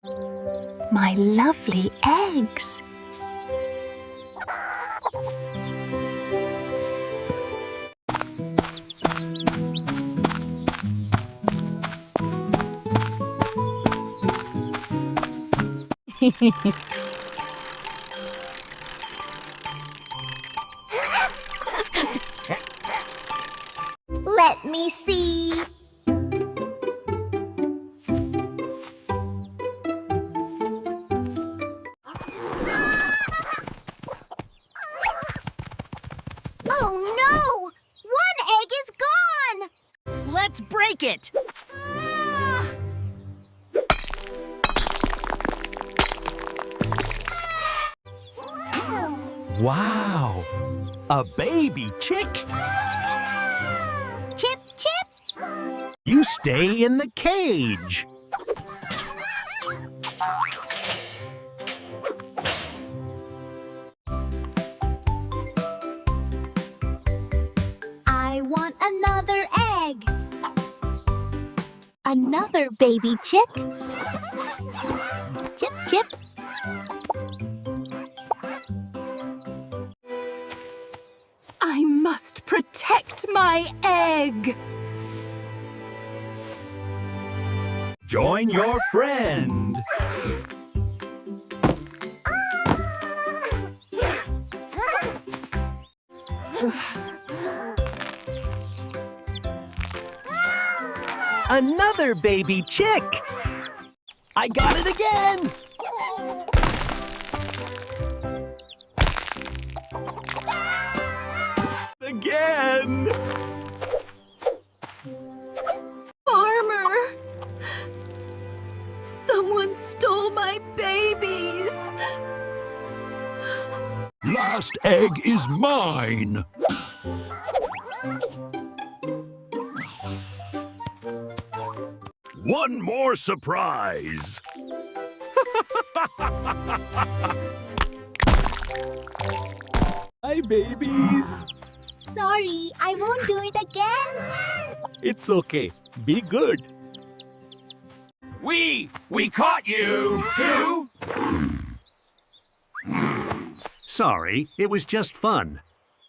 My lovely eggs. Let me see. Oh no! One egg is gone! Let's break it! Wow! A baby chick! Chip, chip! You stay in the cage. I want another egg. Another baby chick. Chip, chip. I must protect my egg. Join your friend. Another baby chick. I got it again. Again. Farmer! Someone stole my babies! Last egg is mine. One more surprise. Hi, babies. Sorry, I won't do it again. It's okay. Be good. We caught you! Who? Sorry, it was just fun.